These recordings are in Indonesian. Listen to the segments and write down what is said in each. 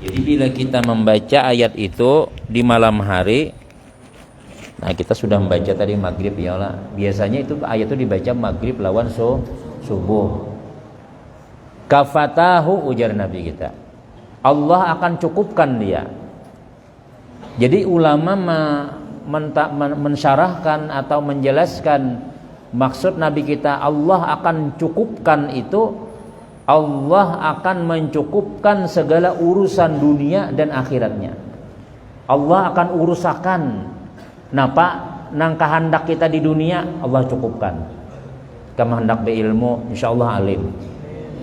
Jadi bila kita membaca ayat itu di malam hari, nah kita sudah membaca tadi maghrib ya Allah. Biasanya itu ayat itu dibaca maghrib lawan subuh. Kafatahu, ujar Nabi kita, Allah akan cukupkan dia. Jadi ulama mensyarahkan atau menjelaskan maksud Nabi kita Allah akan cukupkan itu, Allah akan mencukupkan segala urusan dunia dan akhiratnya. Allah akan urusakan napa nang kahandak kita di dunia Allah cukupkan. Kama hendak beilmu insyaallah alim.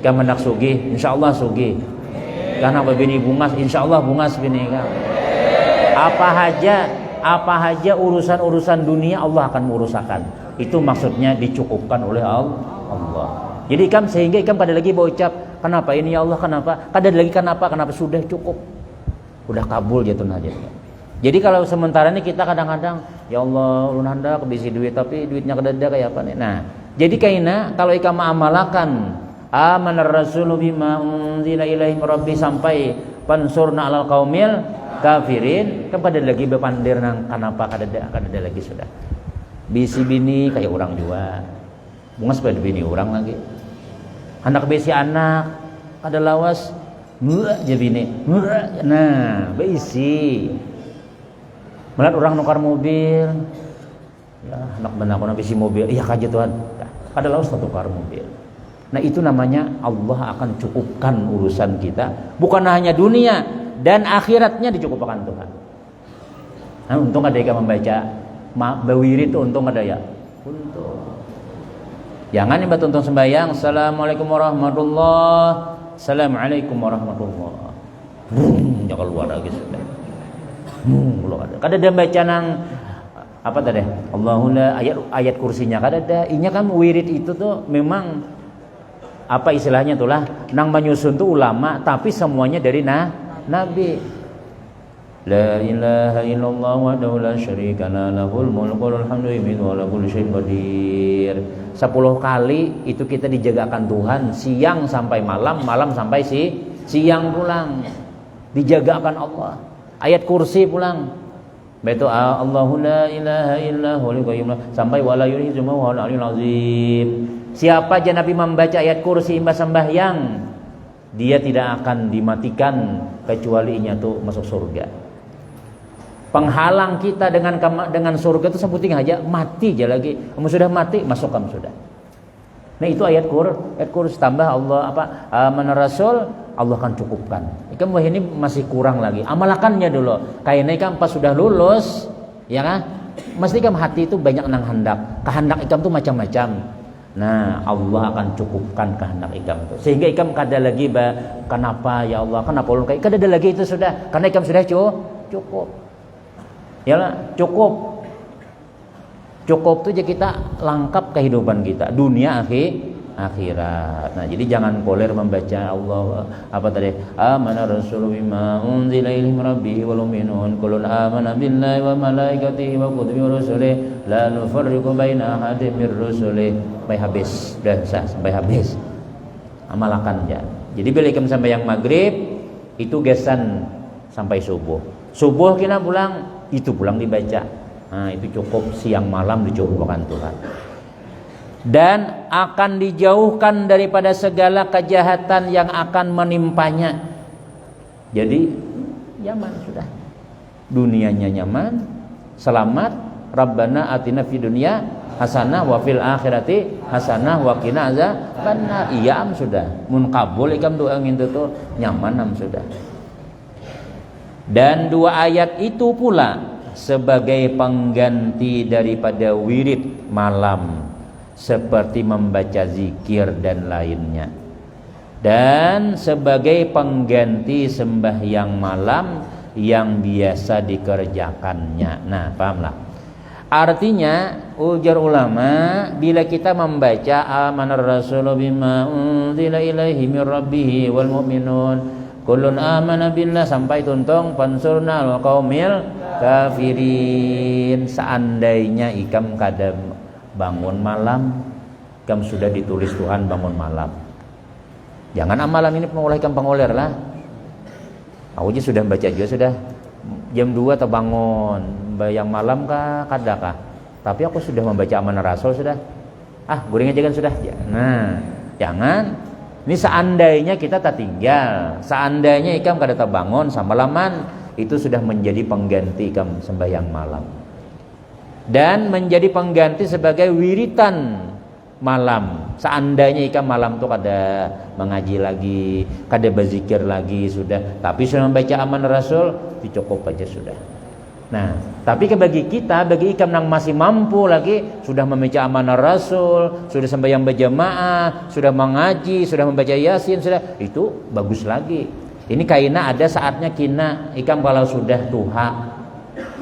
Kama hendak sugih insyaallah sugih. Karena bini bungas insyaallah bungas bini ka. Apa haja urusan-urusan dunia Allah akan mengurusakan. Itu maksudnya dicukupkan oleh Allah. Jadi sehingga pada lagi berucap kenapa ini ya Allah, kenapa? Kada lagi kenapa sudah cukup. Udah kabul jatuh aja. Jadi kalau sementara ini kita kadang-kadang ya Allah ulun hendak bisi duit tapi duitnya kada ada kayak apa nih. Nah, jadi kaina kalau ikam amalakan amanar rasulu bima unzila ilaihi rabbi sampai pansurna alal qaumil kafirin, pada lagi bepandir nang kenapa kada ada lagi sudah. Bisi bini kayak orang juga. Bungas pada bini orang lagi. Anak besi anak kada lawas aja bini. Nah, besi. Melihat orang nukar mobil. Ya, anak benar aku besi mobil. Iya kaje Tuhan. Kada lawas tukar mobil. Nah, itu namanya Allah akan cukupkan urusan kita, bukan hanya dunia dan akhiratnya dicukupkan Tuhan. Nah, untung ada yang membaca bawiri itu untung ada ya. Untung. Jangan nih untung sembahyang. Assalamualaikum warahmatullahi. Assalamualaikum warahmatullahi. Jangan keluar lagi sudah. Kada ada baca nang apa tadi? Allahumma ayat kursinya kada ada. Inya kan wirid itu tuh memang apa istilahnya tuh lah nang menyusun tuh ulama tapi semuanya dari Nabi. La ilaha illallah wahdahu la syarika la lahul mulku wal hamdu wa ala kulli syai'in qadir. 10 kali itu kita dijagakan Tuhan siang sampai malam, malam sampai siang pulang. Dijagakan Allah. Ayat kursi pulang. Betul Allahu la ilaha illa huwal qayyum sampai wala yuhizu ma huwal aliyul azim. Siapa aja Nabi membaca ayat kursi imbas sembahyang, dia tidak akan dimatikan kecuali inya tuh masuk surga. Penghalang kita dengan surga itu sebuting aja mati aja lagi. Kamu sudah mati masuk kamu sudah. Nah itu ayat kursi tambah Allah amanar rasul Allah akan cukupkan. Kamu ini masih kurang lagi. Amalakannya dulu. Kayaknya kamu pas sudah lulus, ya kan? Mesti kamu hati itu banyak nang hendak. Kehendak ikam tuh macam-macam. Nah Allah akan cukupkan kehendak ikam itu. Sehingga ikam kada lagi kenapa ya Allah? Kenapa ulun kada ada lagi itu sudah. Karena ikam sudah cukup. Ya cukup tuh aja kita lengkap kehidupan kita dunia akhirat. Nah jadi jangan poler membaca Allah apa tadi amana rasulu bima unzila ilaihi rabbihi wal mu'minun kullun amana billahi wa malaikatihi wa kutubihi wa rusulihi la nufarriqu baina ahadin mir rusulihi. Sampai habis sudah sampai habis amalakan ya. Jadi bila ikam sampai yang maghrib itu gesan sampai subuh kita pulang itu pulang dibaca. Nah, itu cukup siang malam dicukupkan Tuhan. Dan akan dijauhkan daripada segala kejahatan yang akan menimpanya. Jadi nyaman sudah. Dunianya nyaman, selamat. Rabbana atina fid dunya hasanah wa fil akhirati hasanah wa qina azabannar. Iya sudah. Mun kabul ikam doa ngintu tuh nyaman sudah. Dan 2 ayat itu pula sebagai pengganti daripada wirid malam seperti membaca zikir dan lainnya, dan sebagai pengganti sembahyang malam yang biasa dikerjakannya. Nah pahamlah artinya ujar ulama bila kita membaca amanar rasulu bima unzila ilaihi mir rabbihi wal mu'minun kullun amana billah sampai tuntung pansurna al qaumil kafirin. Seandainya ikam kadang bangun malam, ikam sudah ditulis Tuhan bangun malam. Jangan amalan ini pengolehkan pengoler lah. Aku aja sudah baca juga sudah. Jam 2 terbangun, bayang malam kah, kadakah. Tapi aku sudah membaca amanah Rasul sudah. Guring aja kan sudah. Nah, jangan. Ini seandainya kita tak tinggal, seandainya ikam kada terbangun samalaman, itu sudah menjadi pengganti ikam sembahyang malam. Dan menjadi pengganti sebagai wiritan malam. Seandainya ikam malam tuh kada mengaji lagi, kada berzikir lagi sudah, tapi sudah membaca amanah Rasul, cukup aja sudah. Nah, tapi bagi kita, bagi ikam yang masih mampu lagi, sudah membaca amanah Rasul, sudah sembahyang berjamaah, sudah mengaji, sudah membaca Yasin, sudah, itu bagus lagi. Ini kaina ada saatnya kina ikam kalau sudah tuha,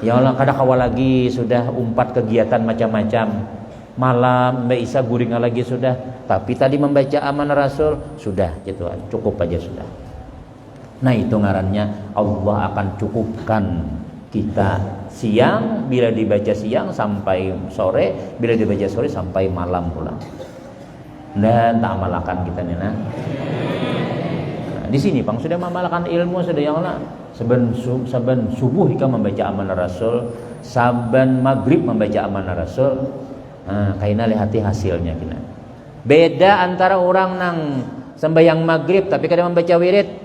ya Allah kada kawal lagi, sudah umpat kegiatan macam-macam, malam Mbak Isa guring lagi sudah, tapi tadi membaca amanah Rasul sudah, gitu, cukup aja sudah. Nah, itu ngarannya Allah akan cukupkan kita siang, bila dibaca siang sampai sore, bila dibaca sore sampai malam pula. Dan tak amalkan kita nih nah. Di sini Bang sudah mengamalkan ilmu sudah yang lah. Saban subuh ikam membaca amanah Rasul, saban maghrib membaca amanah Rasul. Kaina lihati hasilnya kina. Beda antara orang nang sembahyang maghrib tapi kadang membaca wirid.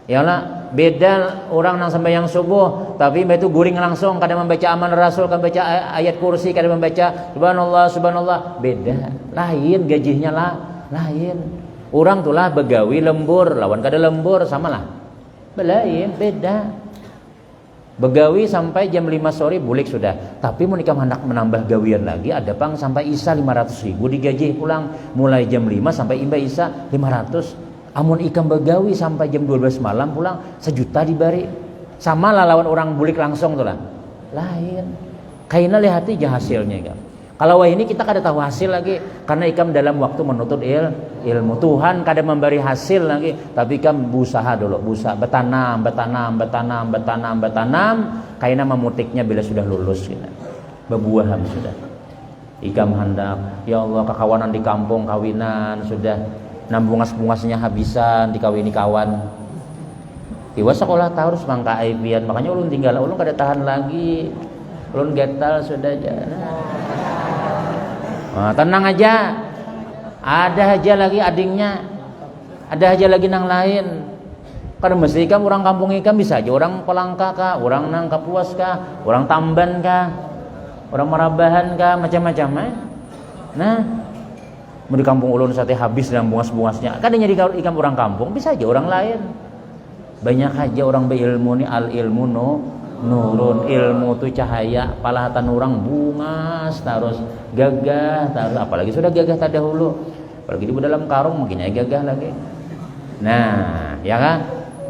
Ya lah, beda orang nang sembahyang subuh tapi itu guring langsung, kadang membaca amanah Rasul, kadang membaca ayat kursi, kadang membaca subhanallah subhanallah, beda, lain gajinya lah, lain. Orang tuh lah begawi lembur, lawan kada lembur sama lah, belain beda. Begawi sampai jam 5 sore bulik sudah, tapi mau nikah hendak menambah gawian lagi, ada pang sampai Isa 500.000 digaji pulang, mulai jam 5 sampai imba Isa 500. Amun ikam begawi sampai jam 12 malam pulang 1 juta dibari. Sama lah lawan orang bulik langsung tuh lah. Lain. Kaina lihati aja hasilnya ikam. Kalau wah ini kita kada tahu hasil lagi karena ikam dalam waktu menuntut ilmu. Tuhan kada memberi hasil lagi, tapi ikam berusaha dulu, betanam. Kaina memutiknya bila sudah lulus kita. Berbuahan sudah. Ikam hendak, ya Allah kekawanan di kampung kawinan sudah. Bungas-bungasnya habisan dikawini kawan. Tiwa sekolah tahu harus mangka aibian, makanya ulun tinggal, ulun kada tahan lagi. Ulun getal sudah aja. Tenang aja. Ada aja lagi adingnya. Ada aja lagi nang lain. Kada mesti ikam orang kampung ikam bisa aja orang Palangka kah, orang nang Kapuas kah, orang Tamban kah, orang Marabahan kah, macam-macam. Nah, mau di kampung ulun sate habis dalam bungas-bungasnya, kadangnya di ikam orang kampung, bisa aja orang lain. Banyak aja orang berilmu nih, al ilmu nurun, ilmu tuh cahaya, palahatan orang bungas terus gagah terus, apalagi sudah gagah tak dahulu, apalagi di dalam karung mungkin aja gagah lagi. Nah, ya kan?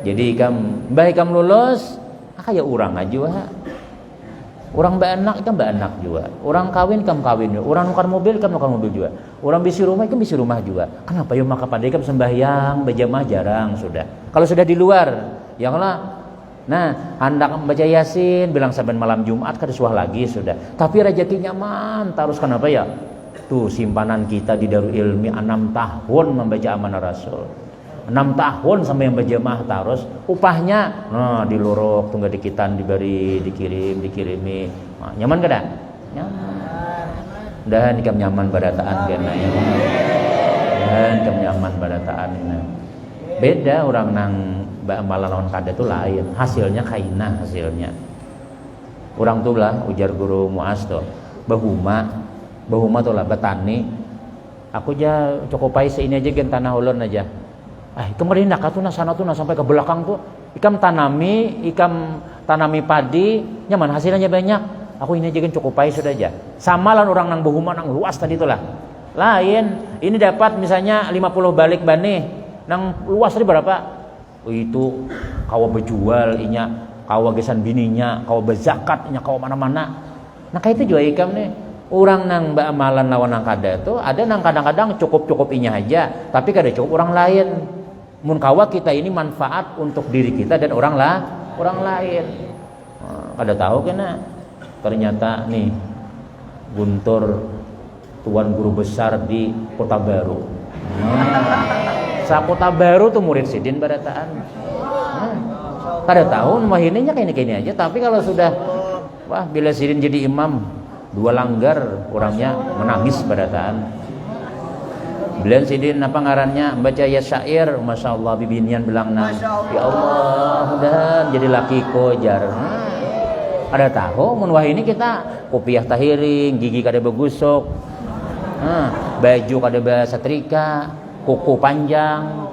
Jadi ikam lulus, kayak orang aja wah. Orang beanak ikam beanak juga. Orang kawin ikam kawin juga. Orang nukar mobil ikam nukar mobil juga. Orang bisi rumah ikam bisi rumah juga. Kenapa ya maka pada ikam sembahyang berjamaah jarang sudah. Kalau sudah di luar, ya lah. Nah, hendak membaca Yasin, bilang saban malam Jumat kada suah lagi sudah. Tapi rezekinya nyaman, terus kenapa ya? Tuh simpanan kita di Darul Ilmi 6 tahun membaca amanah Rasul. 6 tahun sampai yang berjamaah terus, upahnya di lorok tunggal dikitan diberi dikirimi. Nyaman kada? Nyaman. Dan ikam nyaman badataan kena ya. Dan ikam nyaman badataan ini. Beda orang nang amalan lawan kada tuh lain. Hasilnya kaina hasilnya. Orang tuh lah ujar guru Muaz tuh, bahuma tuh lah betani. Aku aja cukupai seini aja gen tanah ulun aja. Kemarin nak tuna sana tuna sampai ke belakang tuh ikam tanami padi, nyaman hasilnya banyak. Aku ini aja kan cukupai sudah aja. Sama lah orang nang bahuma nang luas tadi itulah. Lain, ini dapat misalnya 50 balik bani, nang luas tadi berapa? Itu kawa berjual inya, kawa gesan bininya, kawa berzakat inya, kawa mana-mana. Nah kayak itu juga ikam nih. Orang nang amalan lawan nang kada itu ada nang kadang-kadang cukup inya aja, tapi kada cukup orang lain. Mun kawa kita ini manfaat untuk diri kita dan orang lain. Kada tahu kena. Ternyata nih Guntur tuan guru besar di Kota Baru. Sakota baru tuh murid sidin barataan. Kada tahu mah ininya kayak aja, tapi kalau sudah wah bila sidin jadi imam 2 langgar orangnya menangis barataan. Bila sidin apa ngarannya baca ya syair, masya Allah bibinian bilang nang, ya Allah mudahan jadi laki kojar. Ada tahu mun wah ini kita kopiah tahiring, gigi kada begusuk, baju kada basatrika, kuku panjang,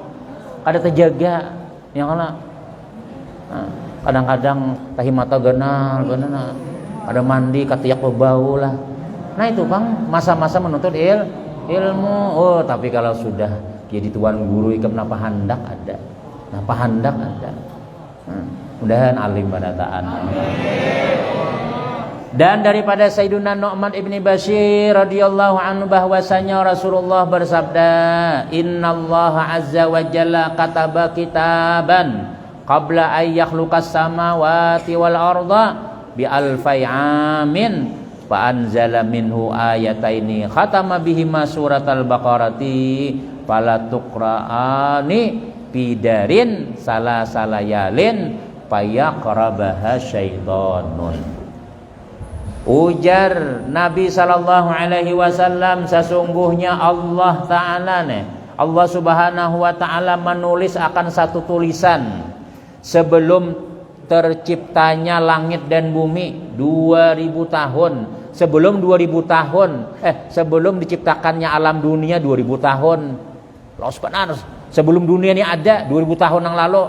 kada terjaga, yang kana kadang-kadang tahi mata ganal, ada mandi katiak berbau lah. Nah itu bang masa-masa menuntut ilmu. Oh tapi kalau sudah jadi tuan guru ikam napa handak ada, mudahan alim barataan. Dan daripada Sayyiduna Nu'man ibni Bashir radhiyallahu anhu bahwasanya Rasulullah bersabda, innallaha azza wa jalla kataba kitaban qabla ay yakhluqas samawati wal arda bi alfai amin fa anzala minhu ayataini khatama bihima suratal baqarati fala tuqra'ani bidarin salasalayalin fayaqrabaha syaitanun. Ujar Nabi sallallahu alaihi wasallam, sesungguhnya Allah Ta'ala Allah Subhanahu wa Ta'ala menulis akan satu tulisan sebelum terciptanya langit dan bumi 2000 tahun. Sebelum 2000 tahun, sebelum diciptakannya alam dunia 2000 tahun. Sebelum dunia ini ada 2000 tahun yang lalu.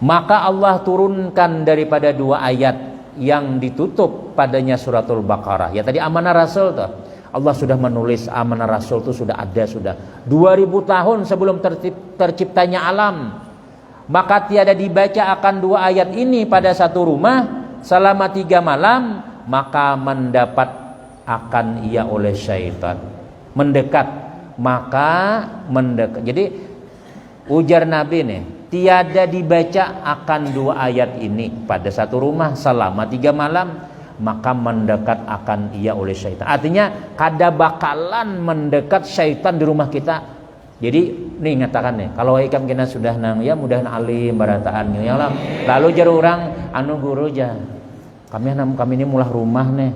Maka Allah turunkan daripada 2 ayat yang ditutup padanya suratul Baqarah. Ya tadi amanah Rasul tuh. Allah sudah menulis amanah Rasul itu sudah ada 2000 tahun sebelum terciptanya alam. Maka tiada dibaca akan 2 ayat ini pada satu rumah selama 3 malam, maka mendapat akan ia oleh syaitan. Mendekat, maka mendekat. Jadi ujar Nabi nih, tiada dibaca akan 2 ayat ini pada satu rumah selama 3 malam, maka mendekat akan ia oleh syaitan. Artinya kada bakalan mendekat syaitan di rumah kita. Jadi nih ngatakan nih, kalau ikam kena sudah nang ya mudahan alim barataan ya lah. Lalu jar orang anu guru ja. Kami ini mulah rumah nih.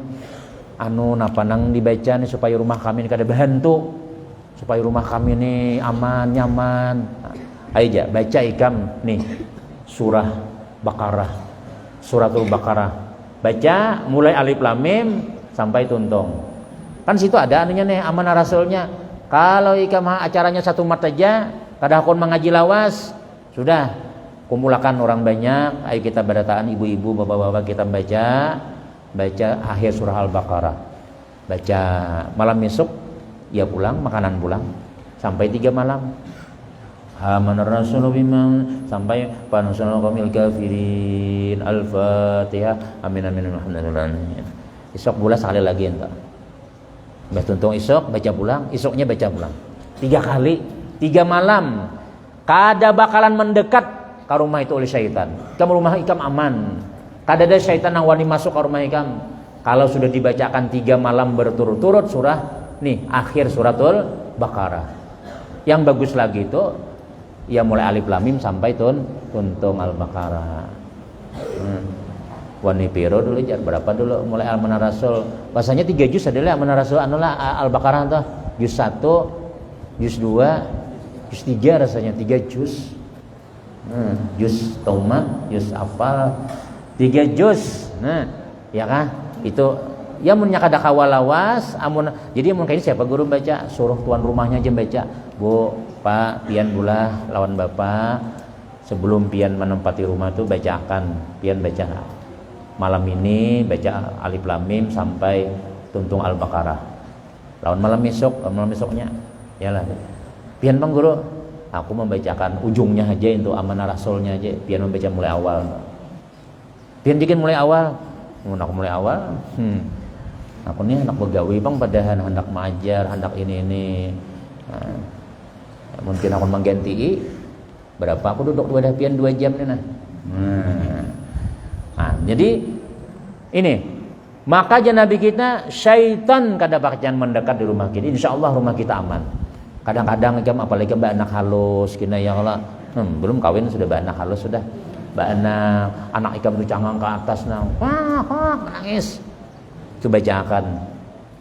Anu napa nang dibaca nih supaya rumah kami ini kada berhantu. Supaya rumah kami ini aman, nyaman. Ayo baca ikam nih surah Baqarah, suratul Baqarah. Baca mulai alif lam mim sampai tuntung. Kan situ ada anunya nih amanah Rasulnya. Kalau ikam acaranya 1 mat aja, kada hakun mengaji lawas, sudah kumpulkan orang banyak. Ayo kita barataan ibu-ibu, bapak-bapak kita baca akhir surah Al-Baqarah. Baca malam esok ya pulang, makanan pulang sampai 3 malam. Amanar Rasul bima sampai panasal qamil kafirin Al-Fatihah. Amin amin alhamdulillah. Esok pula sekali lagi entah. Baca tuntung esok baca pulang, esoknya baca pulang. 3 kali, 3 malam. Kada bakalan mendekat ke rumah itu oleh syaitan. Kamu rumah ikam aman. Kada ada syaitan yang wani masuk ke rumah ikam. Kalau sudah dibacakan 3 malam berturut-turut surah nih akhir suratul Baqarah. Yang bagus lagi itu ya mulai alif lam mim sampai tuntung Al-Baqarah. Wani piro dulu jar berapa dulu mulai amanah Rasul. Bahasanya 3 juz adalah amanah Rasul anulah Al-Baqarah tuh. Juz 1, juz 2, juz 3 rasanya 3 juz. Juz Taumah, juz Afal, 3 juz. Nah, ya kan? Itu ya mun nya kada kawalawas amun jadi mun kaini siapa guru baca suruh tuan rumahnya aja baca. Bu, Pak, pian bulah lawan Bapak sebelum pian menempati rumah tuh bacakan, pian baca malam ini baca alif lam mim sampai tuntung Al-Baqarah. Lawan malam esoknya yalah. Pian Bang Guru, aku membacakan ujungnya aja itu amanah Rasulnya aja, pian membaca mulai awal. Pian bikin mulai awal. Aku mulai awal. Aku nih anak begawi Bang padahal hendak mengajar, hendak ini. Nah, mungkin aku mengganti berapa aku duduk wadah pian 2 jam nih nah. Nah, jadi ini maka Nabi kita syaitan kada bakalan mendekat di rumah kita. Insyaallah rumah kita aman. Kadang-kadang ikam apalagi mbak anak halus kena ya Allah. Belum kawin sudah mbak anak halus sudah. Mbak anak ikam itu cangang ke atas wah nangis. Itu bacakan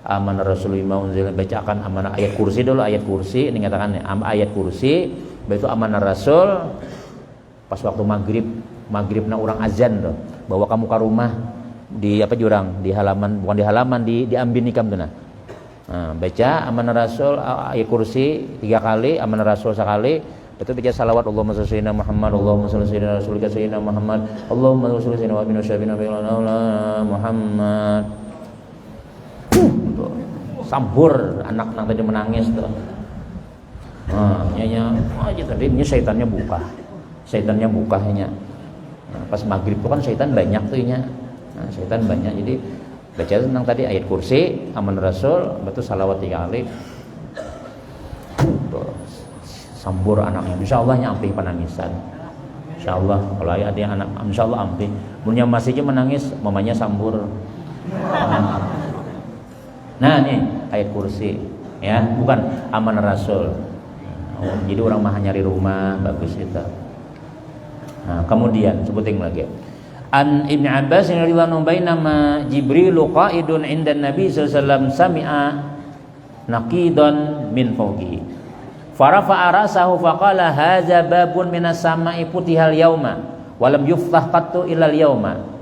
amanah Rasulullah unzila, bacakan amanah ayat kursi dulu, ayat kursi ini katakan ayat kursi, itu amanah Rasul pas waktu maghrib orang azan tuh, bawa kamu ke rumah di apa jurang di halaman, bukan di halaman, diambil nikam tuh nah. Baca amanah Rasul ayat kursi 3 kali, amanah Rasul sekali, betul baca salawat Allahumma shalli sayyidina Muhammad, Allahumma shalli sayyidina Rasulika sayyidina Muhammad, Allahumma shalli sayyidina wa bina syabina Muhammad. Sambur anak-anak tadi menangis tuh. Nyanya aja tadi syaitannya buka hanya. Pas maghrib tuh kan syaitan banyak tuh nya. Syaitan banyak, jadi baca tentang tadi ayat kursi, amanah Rasul, betul salawat 3 kali. Sambur anaknya, insyaallah nya ampih penangisan. Insyaallah kalau ada anak insyaallah ampih. Punya masih aja menangis, mamanya sambur. Nah nih ayat kursi ya, bukan amanah Rasul. Jadi orang mah nyari rumah bagus itu. Nah, kemudian sebutin lagi. An Ibnu Abbas radhiyallahu anhu bainama Jibril qa'idun 'inda Nabi sallallahu alaihi wasallam sami'a naqidan min fawqihi. Farafa'a ra'sahu faqala hadza babun minas sama'i futihal yauma wa lam yuftah qattu ilal yauma.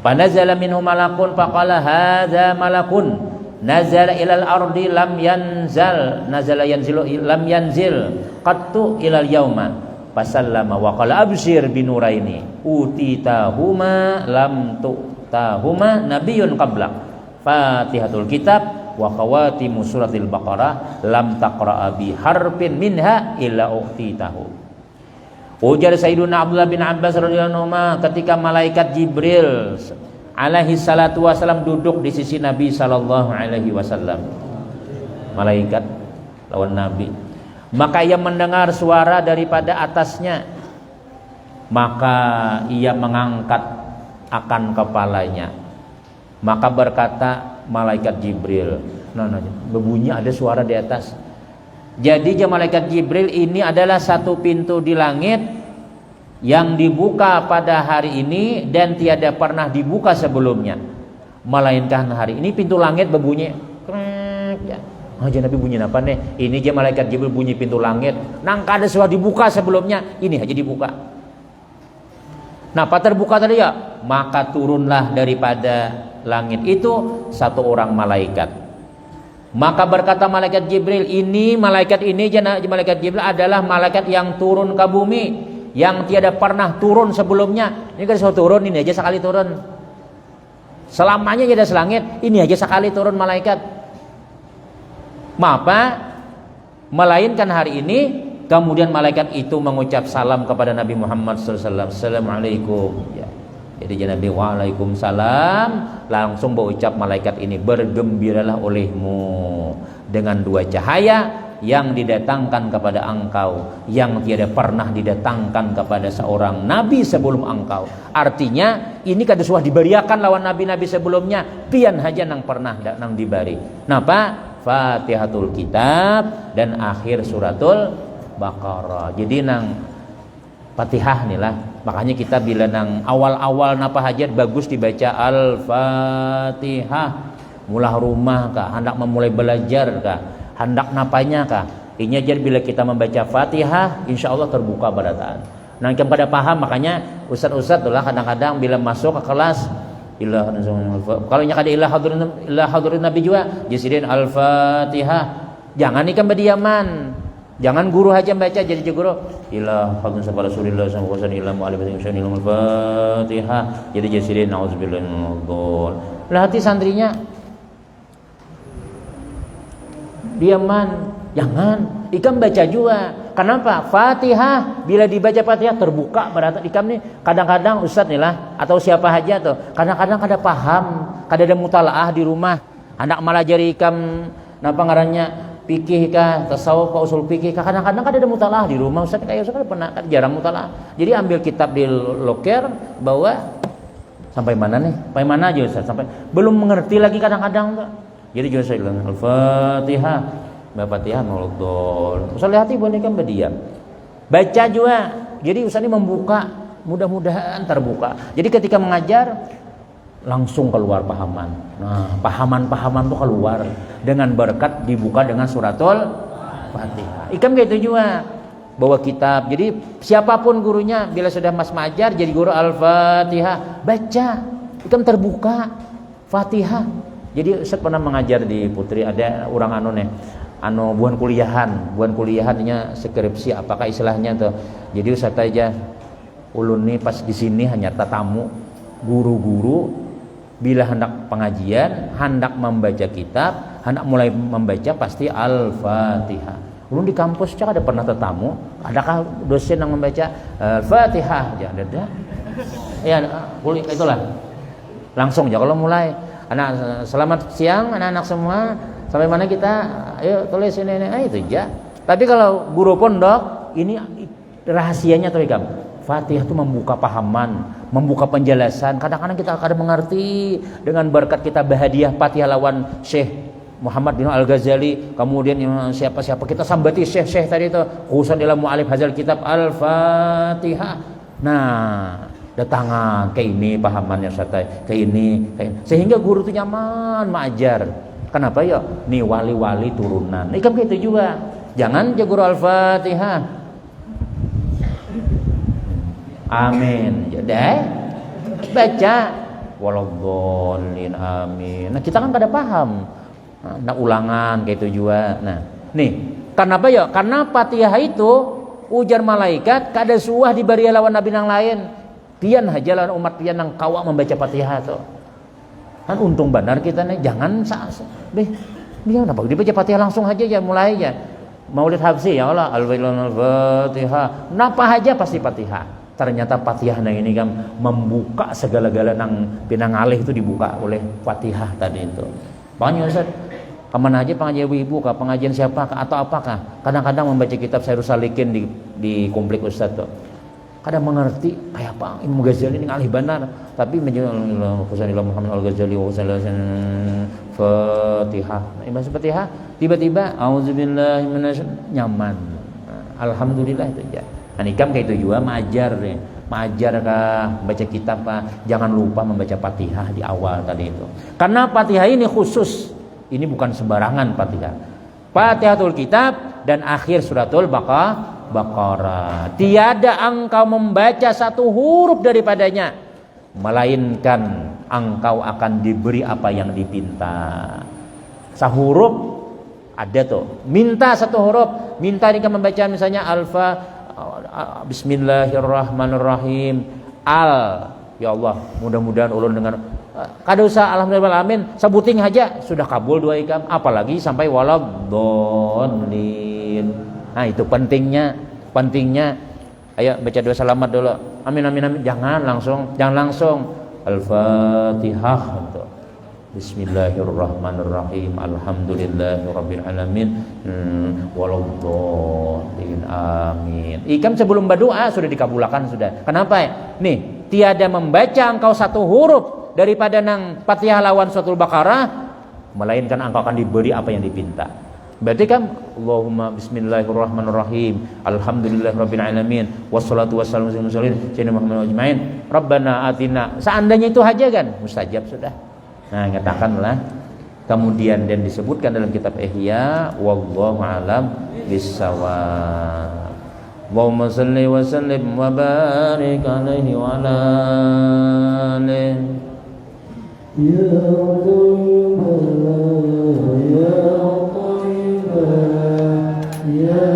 Panazala minhu malakun faqala hadza malakun nazala ilal ardi lam yanzil qattu ilal yauma fasallama wa qala abshir binuraini utitahuma lam tu'tahuma nabiyyun qablak fatihatul kitab wa khawatimu suratil baqarah lam taqra'a bi harfin minha illa utitahu. Ujar Sayyiduna Abdullah bin Abbas radhiyallahu anhu ketika malaikat Jibril alaihi salatu wasallam duduk di sisi Nabi sallallahu alaihi wasallam. Malaikat lawan Nabi. Maka ia mendengar suara daripada atasnya. Maka ia mengangkat akan kepalanya. Maka berkata malaikat Jibril, berbunyi ada suara di atas. Jadi malaikat Jibril ini adalah satu pintu di langit yang dibuka pada hari ini dan tiada pernah dibuka sebelumnya, melainkan hari ini pintu langit berbunyi. Aja Nabi bunyi apa nih? Ini aja malaikat Jibril bunyi pintu langit. Nangka ada suara dibuka sebelumnya, ini aja dibuka. Nah, apa terbuka tadi ya? Maka turunlah daripada langit itu satu orang malaikat. Maka berkata malaikat Jibril, malaikat Jibril adalah malaikat yang turun ke bumi, yang tiada pernah turun sebelumnya. Ini kan sudah turun, ini aja sekali turun. Selamanya ada selangit, ini aja sekali turun malaikat. Maka melainkan hari ini, kemudian malaikat itu mengucap salam kepada Nabi Muhammad SAW. Assalamualaikum. Ya. Jadi Nabi waalaikumsalam, langsung berucap malaikat ini, bergembiralah olehmu dengan 2 cahaya yang didatangkan kepada engkau, yang tiada pernah didatangkan kepada seorang nabi sebelum engkau. Artinya ini kada suah diberiakan lawan nabi-nabi sebelumnya, pian haja nang pernah nang dibari. Napa? Fatihatul kitab dan akhir suratul Baqarah. Jadi nang Fatihah nih lah. Makanya kita bila nang awal-awal napa hajat bagus dibaca Al-Fatihah. Mulah rumah kah, hendak memulai belajar kah, hendak napanya kah. Ini aja bila kita membaca Fatihah, insya Allah terbuka barataan. Nah, yang pada paham, makanya ustaz-ustaz lah kadang-kadang bila masuk ke kelas kalau nya kada ilah hadirin Nabi juga jisirin Al-Fatihah. Jangan ikan berdiaman. Jangan guru aja baca jadi guru ilah hadun sabara rasulillah sallallahu alaihi wasallam Al-Fatihah jadi jasirin nauzubillahi minadh. Lah hati santrinya diaman, jangan ikam baca juga. Kenapa? Fatihah bila dibaca Fatihah terbuka berarti ikam nih kadang-kadang ustaz nih lah atau siapa aja tuh kadang-kadang kada paham, kada ada mutalaah di rumah, hendak malah jari ikam napa ngarannya fikih kah, tasawuf kah, usul fikih kah, kadang-kadang ada mutalaah di rumah. Ustaz kayak Ustaz pernah kan jarang mutalaah. Jadi ambil kitab di loker, bawa sampai mana nih? Sampai mana aja Ustaz? Sampai belum mengerti lagi kadang-kadang. Jadi saya bilang Al-Fatihah. Fatihah waladdallin. Solihati boleh kan berdiam. Baca juga. Jadi Ustaz ini membuka, mudah-mudahan terbuka. Jadi ketika mengajar langsung keluar pahaman. Nah, pahaman-pahaman itu keluar dengan berkat dibuka dengan suratul Fatihah. Ikam kayak itu juga. Bawa kitab. Jadi siapapun gurunya bila sudah mas mengajar jadi guru Al-Fatihah, baca. Ikam terbuka Fatihah. Jadi Ustaz pernah mengajar di Putri, ada orang buan kuliahannya skripsi apakah istilahnya tuh. Jadi Ustaz aja ulun nih pas di sini hanya tatamu, guru-guru bila hendak pengajian, hendak membaca kitab, hendak mulai membaca pasti Al-Fatihah. Ulun di kampus cak ada pernah tetamu, adakah dosen yang membaca Al-Fatihah? Ya ada. Ya, itulah. Langsung ya kalau mulai anak selamat siang anak-anak semua, sampai mana kita? Ayo tulis ini. Itu aja. Tapi kalau guru pondok ini rahasianya tuh ikam. Fatihah itu membuka pahaman, membuka penjelasan. Kadang-kadang kita akan mengerti dengan berkat kita berhadiah Fatihah lawan Syekh Muhammad bin Al-Ghazali, kemudian siapa-siapa kita sambati Syekh tadi itu, khusus dalam mu'alif hazal kitab Al-Fatihah. Nah, datangan kayak ini pahamannya kayak ini. Sehingga guru itu nyaman mengajar. Kenapa ya? Nih wali-wali turunan. Ikam gitu juga. Jangan jago Al-Fatihah. Amin. Jadi baca waladdallin amin. Nah, kita kan pada paham. Nah, ulangan kayak itu juga. Nah, nih, kenapa ya? Karena Fatihah itu ujar malaikat kada suah diberi lawan nabi yang lain. Pian haja lawan umat pian yang kawa membaca Fatihah tuh. Kan untung benar kita nih, jangan dia kenapa dibaca Fatihah langsung aja ya mulai aja. Maulid Habsi ya Allah, Al-Fatihah. Napa aja pasti Fatihah. Ternyata Fatihah ini kan membuka segala-gala nang pinang alih itu dibuka oleh Fatihah tadi itu. Makanya Ustaz, kemana aja pengajian ibu, pengajian siapa atau apakah? Kadang-kadang membaca kitab Sairus Salikin di komplek Ustaz tuh. Kadang mengerti kayak apa Imam Ghazali ini ngalih benar, tapi menjelaskan Muhammad Al-Ghazali wa Fatihah. Baca Fatihah, tiba-tiba auzubillahi nyaman. Alhamdulillah itu aja. Anikam kayak itu juga mengajar ya. Mengajar kah, baca kitab kah, jangan lupa membaca Fatihah di awal tadi itu. Karena Fatihah ini khusus, ini bukan sembarangan Fatihah. Fatihatul Kitab dan akhir suratul Baqarah. Tiada engkau membaca satu huruf daripadanya, melainkan engkau akan diberi apa yang dipinta. Sahuruf ada tuh, minta satu huruf, minta jika membaca misalnya Bismillahirrahmanirrahim. Ya Allah, mudah-mudahan ulun dengan kada usah alhamdulillah amin, sebuting aja sudah kabul dua ikam, apalagi sampai waladdallin. Nah, itu pentingnya. Ayo baca doa selamat dulu. Amin. Jangan langsung Al-Fatihah gitu. Bismillahirrahmanirrahim. Alhamdulillahirabbil alamin. Waladdallin. Amin. Ikam sebelum berdoa sudah dikabulkan sudah. Kenapa? Nih, tiada membaca engkau satu huruf daripada nang Fatihah lawan suratul Baqarah, melainkan engkau akan diberi apa yang dipinta. Berarti kan Allahumma bismillahirrahmanirrahim. Alhamdulillahirabbil alamin. Wassalatu wassalamu ala sayyidina Muhammad ajmain. Rabbana atina. Seandainya itu aja kan mustajab sudah. Nah, katakanlah. Kemudian dan disebutkan dalam kitab Ihya, wallahu alam bissawab. Allahumma shalli wa sallim wa barik alaihi wa ala alihi. Ya ya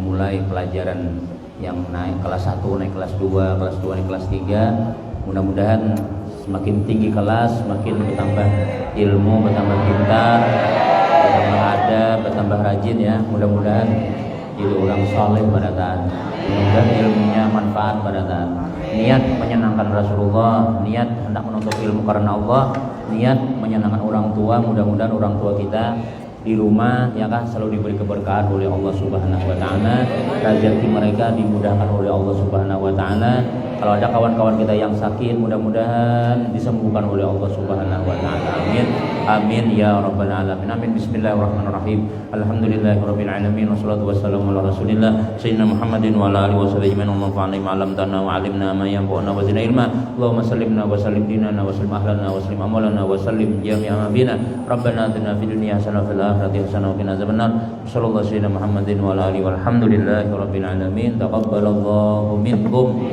memulai pelajaran yang naik kelas 1, naik kelas 2, kelas 2 naik kelas 3. Mudah-mudahan semakin tinggi kelas, semakin bertambah ilmu, bertambah pintar, bertambah adab, bertambah rajin ya. Mudah-mudahan jadi orang saleh pada taat. Mudah-mudahan ilmunya manfaat pada taat. Niat menyenangkan Rasulullah, niat hendak menuntut ilmu karena Allah, niat menyenangkan orang tua. Mudah-mudahan orang tua kita di rumah ya kan selalu diberi keberkahan oleh Allah Subhanahu wa taala, rezeki mereka dimudahkan oleh Allah Subhanahu wa taala. Kalau ada kawan-kawan kita yang sakit, mudah-mudahan disembuhkan oleh Allah Subhanahu wa taala. Amin. Amin ya rabbal alamin. Amin. Bismillahirrahmanirrahim. Alhamdulillahirabbil alamin wassalatu wassalamu ala Rasulillah sayyidina Muhammadin wa ala alihi washabihi man manfa'ana ma 'allamtana wa 'allimna ma yanfa'una wa zidna ilma. Allahumma sallimna wa sallim dinana wa sallim ahlana wa sallim amalana wa sallim jami'a ma bina. Rabbana atina fid dunya hasanah wa fil akhirati hasanah wa qina adzabannar. Sallallahu sayyidina Muhammadin wa ala alihi walhamdulillahi rabbil alamin. Taqabbalallahu minkum.